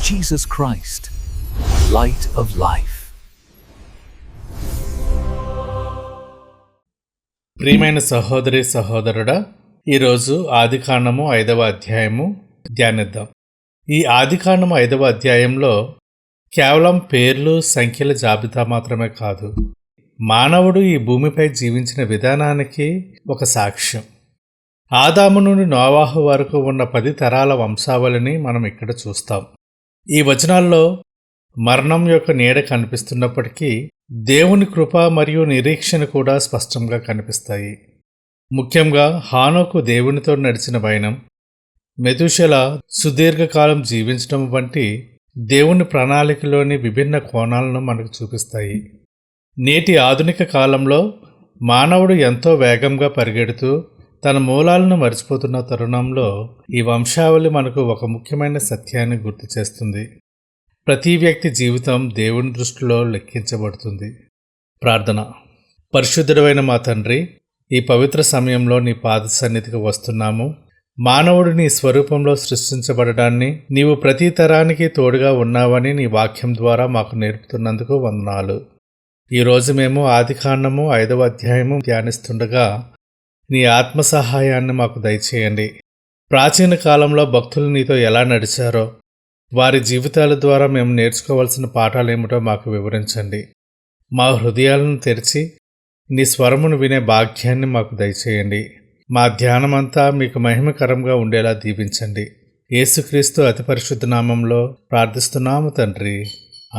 Jesus Christ, light of life. ప్రియమైన సహోదరి సహోదరుడా, ఈరోజు ఆదికాండము 5వ అధ్యాయము ధ్యానిద్దాం. ఈ ఆదికాండము 5వ అధ్యాయంలో కేవలం పేర్లు సంఖ్యల జాబితా మాత్రమే కాదు, మానవుడు ఈ భూమిపై జీవించిన విధానానికి ఒక సాక్ష్యం. ఆదాము నుండి నోవాహు వరకు ఉన్న 10 తరాల వంశావళిని మనం ఇక్కడ చూస్తాం. ఈ వచనాల్లో మరణం యొక్క నీడ కనిపిస్తున్నప్పటికీ దేవుని కృప మరియు నిరీక్షణ కూడా స్పష్టంగా కనిపిస్తాయి. ముఖ్యంగా హానోకు దేవునితో నడిచిన వైనం, మెతుషెల సుదీర్ఘకాలం జీవించడం వంటి దేవుని ప్రణాళికలోని విభిన్న కోణాలను మనకు చూపిస్తాయి. నేటి ఆధునిక కాలంలో మానవుడు ఎంతో వేగంగా పరిగెడుతూ తన మూలాలను మర్చిపోతున్న తరుణంలో ఈ వంశావళి మనకు ఒక ముఖ్యమైన సత్యాన్ని గుర్తు చేస్తుంది. ప్రతి వ్యక్తి జీవితం దేవుని దృష్టిలో లెక్కించబడుతుంది. ప్రార్థన. పరిశుద్ధుడైన మా తండ్రి, ఈ పవిత్ర సమయంలో నీ పాద సన్నిధికి వస్తున్నాము. మానవుడు నీ స్వరూపంలో సృష్టించబడడాన్ని, నీవు ప్రతి తరానికి తోడుగా ఉన్నావని నీ వాక్యం ద్వారా మాకు నేర్పుతున్నందుకు వందనాలు. ఈరోజు మేము ఆదికాండము 5వ అధ్యాయము ధ్యానిస్తుండగా నీ ఆత్మ సహాయాన్ని మాకు దయచేయండి. ప్రాచీన కాలంలో భక్తులు నీతో ఎలా నడిచారో, వారి జీవితాల ద్వారా మేము నేర్చుకోవాల్సిన పాఠాలేమిటో మాకు వివరించండి. మా హృదయాలను తెరిచి నీ స్వరమును వినే భాగ్యాన్ని మాకు దయచేయండి. మా ధ్యానమంతా మీకు మహిమకరంగా ఉండేలా దీవించండి. యేసుక్రీస్తు అతి పరిశుద్ధ నామంలో ప్రార్థిస్తున్నాము తండ్రి,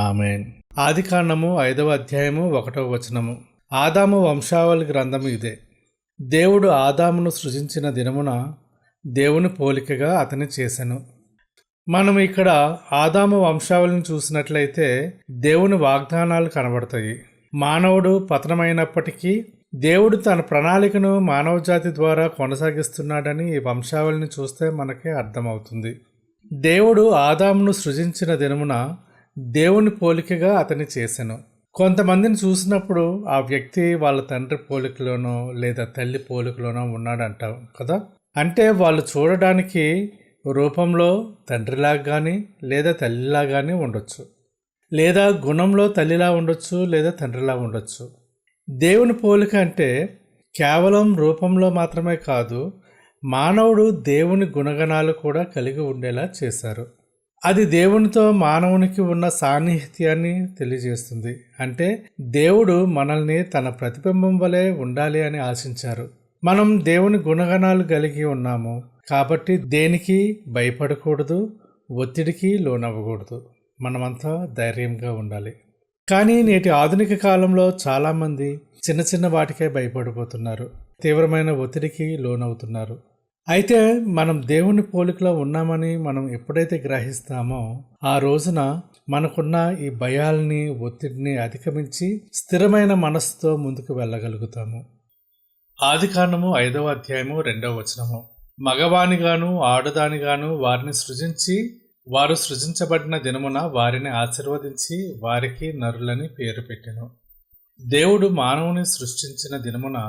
ఆమెన్. ఆదికాండము 5వ అధ్యాయము 1వ వచనము. ఆదాము వంశావళి గ్రంథము ఇదే. దేవుడు ఆదామును సృజించిన దినమున దేవుని పోలికగా అతని చేసెను. మనం ఇక్కడ ఆదాము వంశావళిని చూసినట్లయితే దేవుని వాగ్దానాలు కనబడతాయి. మానవుడు పతనమైనప్పటికీ దేవుడు తన ప్రణాళికను మానవజాతి ద్వారా కొనసాగిస్తున్నాడని ఈ వంశావళిని చూస్తే మనకే అర్థమవుతుంది. దేవుడు ఆదామును సృజించిన దినమున దేవుని పోలికగా అతని చేసెను. కొంతమందిని చూసినప్పుడు ఆ వ్యక్తి వాళ్ళ తండ్రి పోలికలోనో లేదా తల్లి పోలికలోనో ఉన్నాడంటాం కదా. అంటే వాళ్ళు చూడడానికి రూపంలో తండ్రిలాగా కానీ లేదా తల్లిలా కానీ ఉండొచ్చు, లేదా గుణంలో తల్లిలా ఉండొచ్చు లేదా తండ్రిలా ఉండొచ్చు. దేవుని పోలిక అంటే కేవలం రూపంలో మాత్రమే కాదు, మానవుడు దేవుని గుణగణాలు కూడా కలిగి ఉండేలా చేశారు. అది దేవునితో మానవునికి ఉన్న సాన్నిహిత్యాన్ని తెలియజేస్తుంది. అంటే దేవుడు మనల్ని తన ప్రతిబింబం వలె ఉండాలి అని ఆశించారు. మనం దేవుని గుణగణాలు కలిగి ఉన్నాము కాబట్టి దేనికి భయపడకూడదు, ఒత్తిడికి లోనవ్వకూడదు. మనమంతా ధైర్యంగా ఉండాలి. కానీ నేటి ఆధునిక కాలంలో చాలామంది చిన్న చిన్న వాటికే భయపడిపోతున్నారు, తీవ్రమైన ఒత్తిడికి లోనవుతున్నారు. అయితే మనం దేవుని పోలికలో ఉన్నామని మనం ఎప్పుడైతే గ్రహిస్తామో ఆ రోజున మనకున్న ఈ భయాల్ని, ఒత్తిడిని అధిగమించి స్థిరమైన మనస్సుతో ముందుకు వెళ్ళగలుగుతాము. ఆదికాండము 5వ అధ్యాయము 2వ వచనము. మగవానిగాను ఆడదానిగాను వారిని సృజించి, వారు సృజించబడిన దినమున వారిని ఆశీర్వదించి వారికి నరులని పేరు పెట్టెను. దేవుడు మానవుని సృష్టించిన దినమున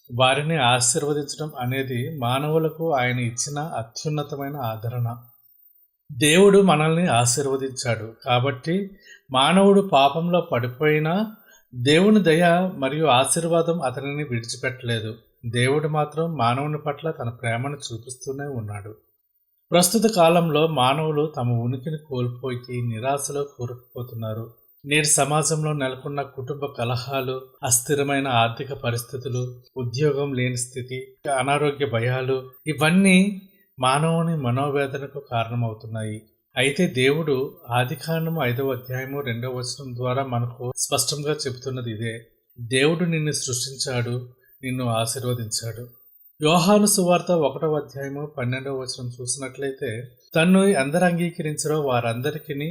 వారిని ఆశీర్వదించడం అనేది మానవులకు ఆయన ఇచ్చిన అత్యున్నతమైన ఆదరణ. దేవుడు మనల్ని ఆశీర్వదించాడు కాబట్టి మానవుడు పాపంలో పడిపోయినా దేవుని దయ మరియు ఆశీర్వాదం అతనిని విడిచిపెట్టలేదు. దేవుడు మాత్రం మానవుని పట్ల తన ప్రేమను చూపిస్తూనే ఉన్నాడు. ప్రస్తుత కాలంలో మానవులు తమ ఉనికిని కోల్పోయి నిరాశలో కూరుకుపోతున్నారు. నేటి సమాజంలో నెలకొన్న కుటుంబ కలహాలు, అస్థిరమైన ఆర్థిక పరిస్థితులు, ఉద్యోగం లేని స్థితి, అనారోగ్య భయాలు ఇవన్నీ మానవుని మనోవేదనకు కారణమవుతున్నాయి. అయితే దేవుడు ఆదికాండము 5వ అధ్యాయము 2వ వచనం ద్వారా మనకు స్పష్టంగా చెబుతున్నది ఇదే. దేవుడు నిన్ను సృష్టించాడు, నిన్ను ఆశీర్వదించాడు. యోహాను సువార్త 1వ అధ్యాయము 12వ వచనం చూసినట్లయితే, తన్ను ఎందరు అంగీకరించరో వారందరికీ,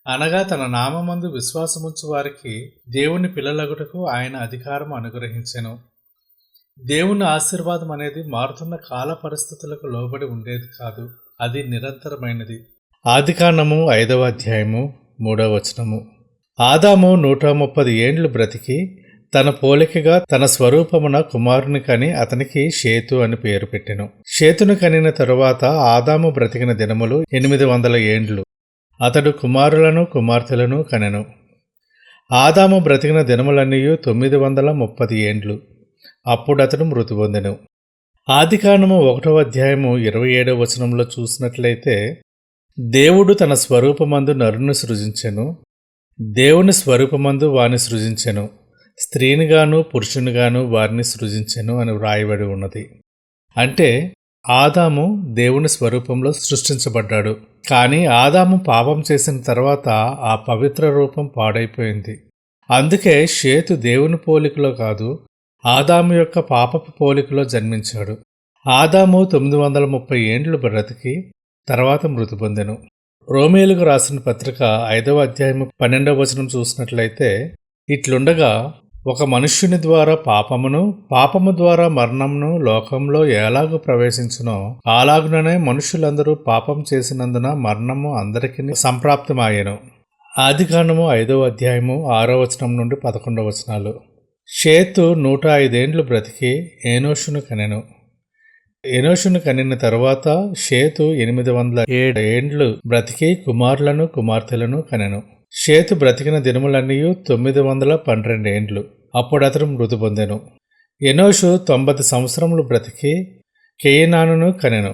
అనగా తన నామమందు విశ్వాసముంచు వారికి దేవుని పిల్లలగుటకు ఆయన అధికారం అనుగ్రహించెను. దేవుని ఆశీర్వాదం అనేది మారుతున్న కాల పరిస్థితులకు లోబడి ఉండేది కాదు, అది నిరంతరమైనది. ఆదికాండము 5వ అధ్యాయము 3వ వచనము. ఆదాము 130 ఏండ్లు బ్రతికి తన పోలికగా తన స్వరూపమున కుమారుని కని అతనికి షేతు అని పేరు పెట్టెను. షేతును కనిన తరువాత ఆదాము బ్రతికిన దినములు 800 ఏండ్లు. అతడు కుమారులను కుమార్తెలను కనెను. ఆదాము బ్రతికిన దినములన్నీ 930 ఏండ్లు. అప్పుడతడు మృతి పొందెను. ఆదికాండము 1వ అధ్యాయము 27వ వచనంలో చూసినట్లయితే, దేవుడు తన స్వరూపమందు నరుని సృజించెను, దేవుని స్వరూపమందు వాని సృజించెను, స్త్రీనిగాను పురుషునిగాను వారిని సృజించెను అని వ్రాయబడి ఉన్నది. అంటే ఆదాము దేవుని స్వరూపంలో సృష్టించబడ్డాడు. కానీ ఆదాము పాపం చేసిన తర్వాత ఆ పవిత్ర రూపం పాడైపోయింది. అందుకే షేతు దేవుని పోలికలో కాదు, ఆదాము యొక్క పాపపు పోలికలో జన్మించాడు. ఆదాము 930 ఏండ్లు బ్రతికి తర్వాత మృతి పొందెను. రోమేలుకు రాసిన పత్రిక 5వ అధ్యాయము 12వ వచనం చూసినట్లయితే, ఇట్లుండగా ఒక మనుష్యుని ద్వారా పాపము ద్వారా మరణమును లోకంలో ఎలాగూ ప్రవేశించునో అలాగుననే మనుషులందరూ పాపం చేసినందున మరణము అందరికీ సంప్రాప్తమాయెను. ఆదికాండము 5వ అధ్యాయము 6వ వచనం నుండి 11వ వచనాలు. షేతు 105 ఏండ్లు బ్రతికి ఏనోషును కనెను. ఎనోషును కనిన తరువాత షేతు 807 ఏండ్లు బ్రతికి కుమారులను కుమార్తెలను కనెను. షేతు బ్రతికిన దినములన్నీ 912 ఏండ్లు. అప్పుడతడు మృతి పొందెను. ఎనోషు 90 సంవత్సరములు బ్రతికి కేయినానును కనెను.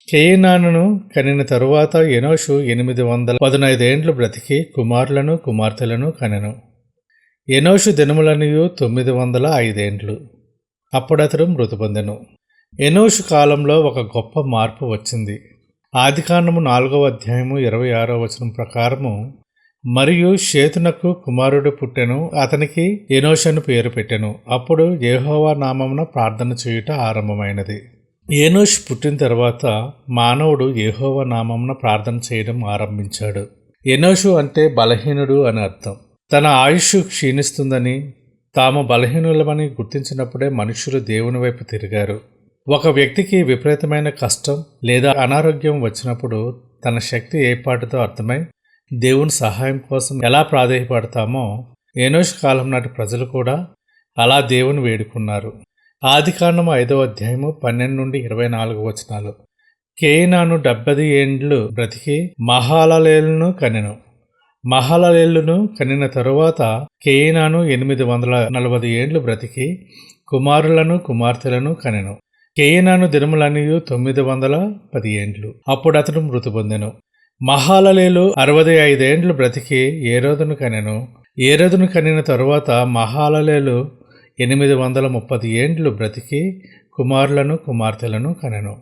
కేయినానును కనిన తరువాత ఎనోషు 815 ఏండ్లు బ్రతికి కుమారులను కుమార్తెలను కనెను. ఎనోషు దినములన్నీ 905 ఏండ్లు. అప్పుడతడు మృతి పొందెను. ఎనోషు కాలంలో ఒక గొప్ప మార్పు వచ్చింది. ఆదికాండము 4వ అధ్యాయము 26వ వచనం ప్రకారము, మరియు షేతునకు కుమారుడు పుట్టెను, అతనికి ఎనోషు అని పేరు పెట్టెను. అప్పుడు యెహోవా నామమున ప్రార్థన చేయుట ఆరంభమైనది. ఎనోషు పుట్టిన తర్వాత మానవుడు యెహోవా నామమున ప్రార్థన చేయడం ఆరంభించాడు. ఎనోషు అంటే బలహీనుడు అని అర్థం. తన ఆయుష్ క్షీణిస్తుందని, తాము బలహీనులమని గుర్తించినప్పుడే మనుషులు దేవుని వైపు తిరిగారు. ఒక వ్యక్తికి విపరీతమైన కష్టం లేదా అనారోగ్యం వచ్చినప్పుడు తన శక్తి ఏర్పాటుతో అర్థమై దేవుని సహాయం కోసం ఎలా ప్రాధేయపడతామో ఎనోషు కాలం నాటి ప్రజలు కూడా అలా దేవుని వేడుకున్నారు. ఆదికాండము 5వ అధ్యాయము 12 నుండి 24 వచనాలు. కేయినాను 70 ఏండ్లు బ్రతికి మహాలలేలును కనెను. మహాలలేలును కనిన తరువాత కేయినాను 840 ఏండ్లు బ్రతికి కుమారులను కుమార్తెలను కనెను. కేయినాను దినములన్నీ 910 ఏండ్లు. అప్పుడు అతడు మృతి పొందెను. మహాలలేలు 65 ఏండ్లు బ్రతికి ఏరోదును కనెను. ఏరోదును కనిన తరువాత మహాలలేలు 830 ఏండ్లు బ్రతికి కుమారులను కుమార్తెలను కనెను.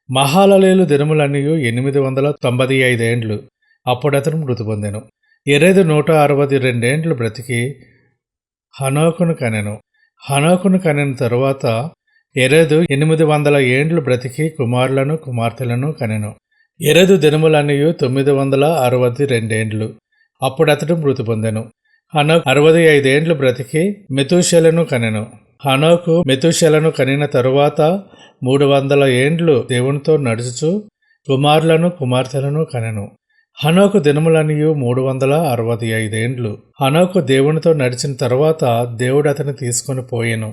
మహాలలేలు దినములన్నీ 895 ఏండ్లు. అప్పుడు అతడు మృతి పొందెను. ఎరెదు 162 ఏండ్లు బ్రతికి హనోకును కనెను. హనోకును కనిన తరువాత ఎరెదు 800 ఏండ్లు బ్రతికి కుమారులను కుమార్తెలను కనెను. ఎరెదు దినములన్నీ 962 ఏండ్లు. అప్పుడు అతడు మృతి పొందెను. హనోకు 65 ఏండ్లు బ్రతికి మెతూషెలను కనెను. హనోకు మెతూషెలను కనిన తరువాత 300 ఏండ్లు దేవునితో నడుచుచు కుమారులను కుమార్తెలను కనెను. హనోకు దినములన్నీ 365 ఏండ్లు. హనోకు దేవునితో నడిచిన తరువాత దేవుడు అతన్ని తీసుకొని పోయెను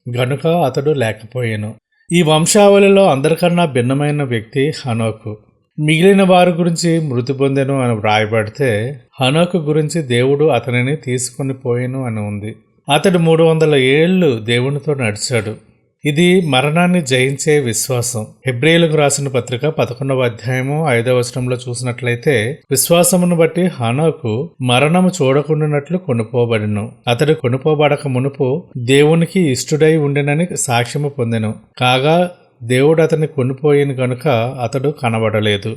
గనుక అతడు లేకపోయెను. ఈ వంశావళిలో అందరికన్నా భిన్నమైన వ్యక్తి హనోకు. మిగిలిన వారి గురించి మృతి పొందెను అని వ్రాయబడితే హనోకు గురించి దేవుడు అతనిని తీసుకొని పోయెను అని ఉంది. అతడు 300 ఏళ్ళు దేవునితో నడిచాడు. ఇది మరణాన్ని జయించే విశ్వాసం. హెబ్రీయులకు రాసిన పత్రిక 11వ అధ్యాయము 5వ వచనంలో చూసినట్లయితే, విశ్వాసమును బట్టి హనోకు మరణము చూడకుండానట్లు కొనుపోబడెను. అతడు కొనుపోబడక మునుపు దేవునికి ఇష్టుడై ఉండెనని సాక్ష్యము పొందెను. కాగా దేవుడు అతన్ని కొనిపోయిన గనుక అతడు కనబడలేదు.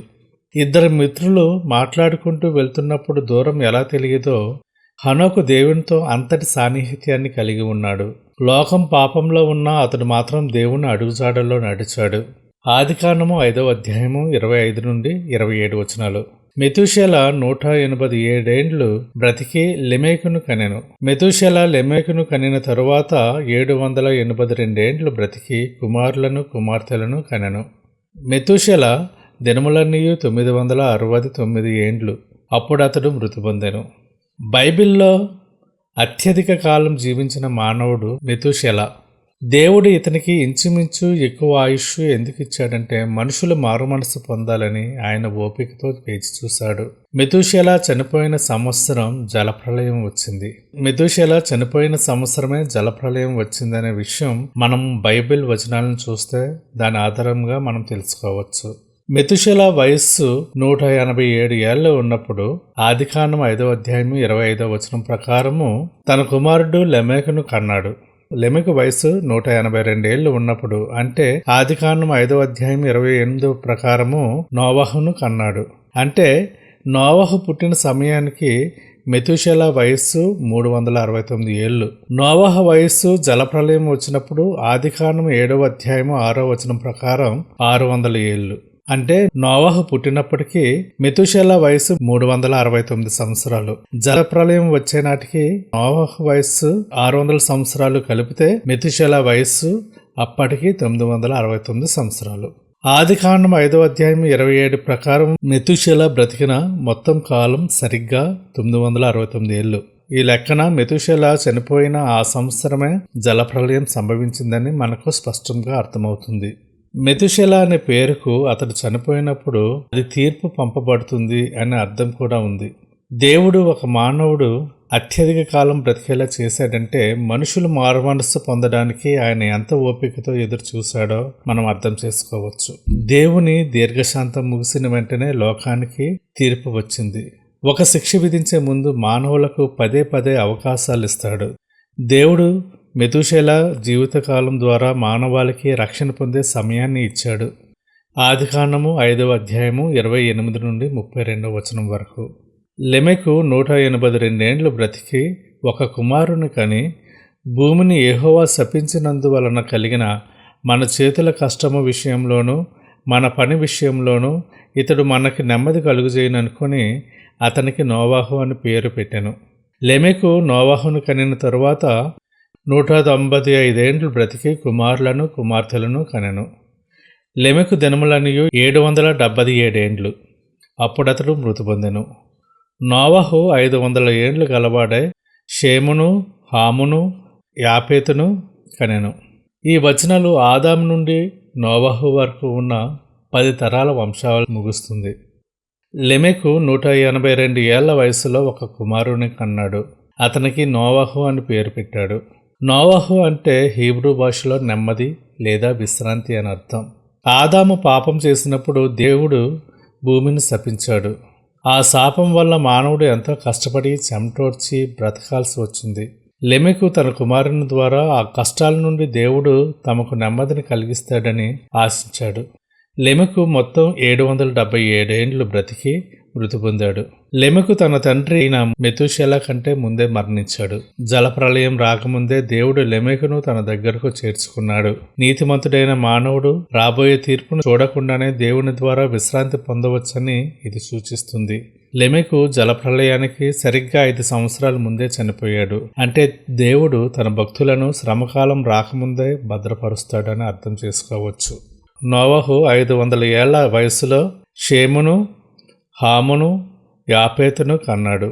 ఇద్దరు మిత్రులు మాట్లాడుకుంటూ వెళ్తున్నప్పుడు దూరం ఎలా తెలియదో హనోకు దేవునితో అంతటి సాన్నిహిత్యాన్ని కలిగి ఉన్నాడు. లోకం పాపంలో ఉన్నా అతడు మాత్రం దేవుని అడుగుజాడల్లో నడిచాడు. ఆదికాండము 5వ అధ్యాయము 25 నుండి 27 వచనాలు. మెతూషెల 187 ఏండ్లు బ్రతికి లెమెకును కనెను. మెతూషెల లెమెకును కనిన తరువాత 782 ఏండ్లు బ్రతికి కుమారులను కుమార్తెలను కనెను. మెతూషెల దినములన్నీ 969 ఏండ్లు. అప్పుడు అతడు మృతి పొందెను. బైబిల్లో అత్యధిక కాలం జీవించిన మానవుడు మెతూషెల. దేవుడు ఇతనికి ఇంచుమించు ఎక్కువ ఆయుష్ ఎందుకు ఇచ్చాడంటే మనుషులు మారుమనసు పొందాలని ఆయన ఓపికతో వేచి చూశాడు. మెతూషెల చనిపోయిన సంవత్సరం జలప్రళయం వచ్చింది. మెతూషెల చనిపోయిన సంవత్సరమే జలప్రళయం వచ్చిందనే విషయం మనం బైబిల్ వచనాలను చూస్తే దాని ఆధారంగా మనం తెలుసుకోవచ్చు. మెతూషెల వయస్సు 187 ఏళ్ళు ఉన్నప్పుడు ఆదికాండం 5వ అధ్యాయం 25వ వచనం ప్రకారము తన కుమారుడు లెమెకును కన్నాడు. లెమెకు వయసు 182 ఏళ్ళు ఉన్నప్పుడు అంటే ఆదికాండం 5వ అధ్యాయం 28వ ప్రకారము నోవహును కన్నాడు. అంటే నోవహు పుట్టిన సమయానికి మెతూషెల వయస్సు 369 ఏళ్ళు. నోవహు వయస్సు జలప్రలయం వచ్చినప్పుడు ఆదికాండం 7వ అధ్యాయం 6వ వచనం ప్రకారం 600 ఏళ్ళు. అంటే నోవహు పుట్టినప్పటికీ మెతూషెల వయసు 369 సంవత్సరాలు. జలప్రలయం వచ్చే నాటికి నోవహు వయస్సు 600 సంవత్సరాలు కలిపితే మెతూషెల వయస్సు అప్పటికి 969 సంవత్సరాలు. ఆదికాండం 5వ అధ్యాయం 27 ప్రకారం మెతూషెల బ్రతికిన మొత్తం కాలం సరిగ్గా 969 ఏళ్ళు. ఈ లెక్కన మెతూషెల చనిపోయిన ఆ సంవత్సరమే జలప్రలయం సంభవించిందని మనకు స్పష్టంగా అర్థమవుతుంది. మెతూషెల అనే పేరుకు అతడు చనిపోయినప్పుడు అది తీర్పు పంపబడుతుంది అనే అర్థం కూడా ఉంది. దేవుడు ఒక మానవుడు అత్యధిక కాలం బ్రతికేలా చేశాడంటే మనుషులు మారుమనస్సు పొందడానికి ఆయన ఎంత ఓపికతో ఎదురు చూశాడో మనం అర్థం చేసుకోవచ్చు. దేవుని దీర్ఘశాంతం ముగిసిన వెంటనే లోకానికి తీర్పు వచ్చింది. ఒక శిక్ష విధించే ముందు మానవులకు పదే పదే అవకాశాలు ఇస్తాడు. దేవుడు మెతూషెల జీవితకాలం ద్వారా మానవాళికి రక్షణ పొందే సమయాన్ని ఇచ్చాడు. ఆదికాండము 5వ అధ్యాయము 28 నుండి 32వ వచనం వరకు. లెమెకు 182 ఏండ్లు బ్రతికి ఒక కుమారుని కని భూమిని యెహోవా శపించినందువలన కలిగిన మన చేతుల కష్టము విషయంలోనూ మన పని విషయంలోనూ ఇతడు మనకి నెమ్మది కలుగుజేయననుకొని అతనికి నోవాహు అని పేరు పెట్టెను. లెమెకు నోవాహును కనిన తరువాత 195 ఏండ్లు బ్రతికి కుమారులను కుమార్తెలను కనెను. లెమెకు దినములనియు 777 ఏండ్లు. అప్పుడతడు మృతి పొందెను. నోవహు 500 ఏండ్లు గలవాడై షేమును, హామును, యాపేతును కనెను. ఈ వచనాలు ఆదాము నుండి నోవహు వరకు ఉన్న 10 తరాల వంశావళి ముగుస్తుంది. లెమెకు 182 ఏళ్ల వయసులో ఒక కుమారుని కన్నాడు. అతనికి నోవహు అని పేరు పెట్టాడు. నోవహు అంటే హీబ్రూ భాషలో నెమ్మది లేదా విశ్రాంతి అని అర్థం. ఆదాము పాపం చేసినప్పుడు దేవుడు భూమిని శపించాడు. ఆ శాపం వల్ల మానవుడు ఎంతో కష్టపడి చెమటోడ్చి బ్రతకాల్సి వచ్చింది. లెమెకు తన కుమారుని ద్వారా ఆ కష్టాల నుండి దేవుడు తమకు నెమ్మదిని కలిగిస్తాడని ఆశించాడు. లెమెకు మొత్తం 777 ఏండ్లు బ్రతికి మృతి పొందాడు. లెమెకు తన తండ్రి అయిన మెతూషెల కంటే ముందే మరణించాడు. జలప్రలయం రాకముందే దేవుడు లెమెకును తన దగ్గరకు చేర్చుకున్నాడు. నీతిమంతుడైన మానవుడు రాబోయే తీర్పును చూడకుండానే దేవుని ద్వారా విశ్రాంతి పొందవచ్చని ఇది సూచిస్తుంది. లెమెకు జలప్రలయానికి సరిగ్గా 5 సంవత్సరాల ముందే చనిపోయాడు. అంటే దేవుడు తన భక్తులను శ్రమకాలం రాకముందే భద్రపరుస్తాడని అర్థం చేసుకోవచ్చు. నోవహు 500 ఏళ్ల వయసులో షేమును, హామును, యాపేతును కన్నాడు.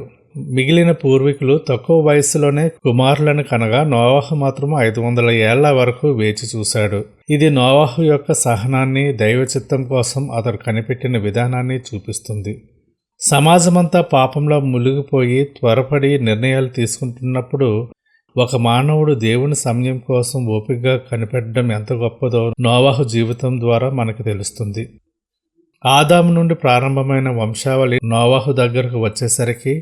మిగిలిన పూర్వీకులు తక్కువ వయసులోనే కుమారులను కనగా నోవహు మాత్రం 500 ఏళ్ల వరకు వేచి చూశాడు. ఇది నోవహు యొక్క సహనాన్ని, దైవచిత్తం కోసం అతడు కనిపెట్టిన విధానాన్ని చూపిస్తుంది. సమాజమంతా పాపంలో మునిగిపోయి త్వరపడి నిర్ణయాలు తీసుకుంటున్నప్పుడు ఒక మానవుడు దేవుని సమయం కోసం ఓపికగా కనిపెట్టడం ఎంత గొప్పదో నోవహు జీవితం ద్వారా మనకు తెలుస్తుంది. ఆదాము నుండి ప్రారంభమైన వంశావళి నోవహు దగ్గరకు వచ్చేసరికి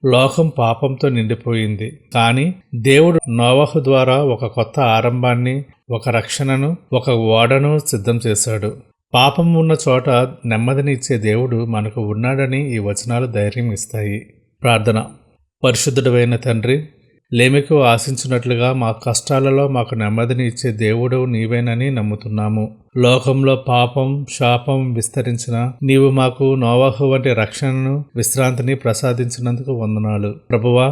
లోకం పాపంతో నిండిపోయింది. కానీ దేవుడు నోవహు ద్వారా ఒక కొత్త ఆరంభాన్ని, ఒక రక్షణను, ఒక ఓడను సిద్ధం చేశాడు. పాపం ఉన్న చోట నెమ్మదిని ఇచ్చే దేవుడు మనకు ఉన్నాడని ఈ వచనాలు ధైర్యం ఇస్తాయి. ప్రార్థన. పరిశుద్ధుడైన తండ్రి, లెమెకు ఆశించినట్లుగా మా కష్టాలలో మాకు నెమ్మదిని ఇచ్చే దేవుడు నీవేనని నమ్ముతున్నాము. లోకంలో పాపం, శాపం విస్తరించిన నీవు మాకు నోవహు వంటి రక్షణను, విశ్రాంతిని ప్రసాదించినందుకు వందనాలు. ప్రభువా,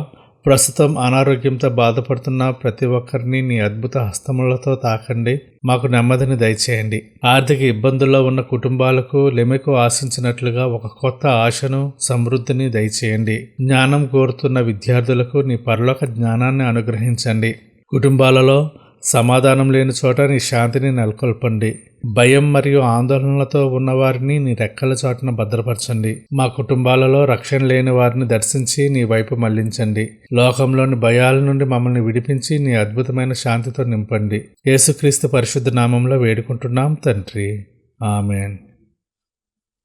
ప్రస్తుతం అనారోగ్యంతో బాధపడుతున్న ప్రతి ఒక్కరిని నీ అద్భుత హస్తములతో తాకండి. మాకు నెమ్మదిని దయచేయండి. ఆర్థిక ఇబ్బందుల్లో ఉన్న కుటుంబాలకు లెమెకు ఆశించినట్లుగా ఒక కొత్త ఆశను, సమృద్ధిని దయచేయండి. జ్ఞానం కోరుతున్న విద్యార్థులకు నీ పరలోక జ్ఞానాన్ని అనుగ్రహించండి. కుటుంబాలలో సమాధానం లేని చోట నీ శాంతిని నెలకొల్పండి. భయం మరియు ఆందోళనలతో ఉన్నవారిని నీ రెక్కల చాటున భద్రపరచండి. మా కుటుంబాలలో రక్షణ లేని వారిని దర్శించి నీ వైపు మళ్లించండి. లోకంలోని భయాల నుండి మమ్మల్ని విడిపించి నీ అద్భుతమైన శాంతితో నింపండి. యేసుక్రీస్తు పరిశుద్ధ నామంలో వేడుకుంటున్నాం తండ్రి. ఆమేన్.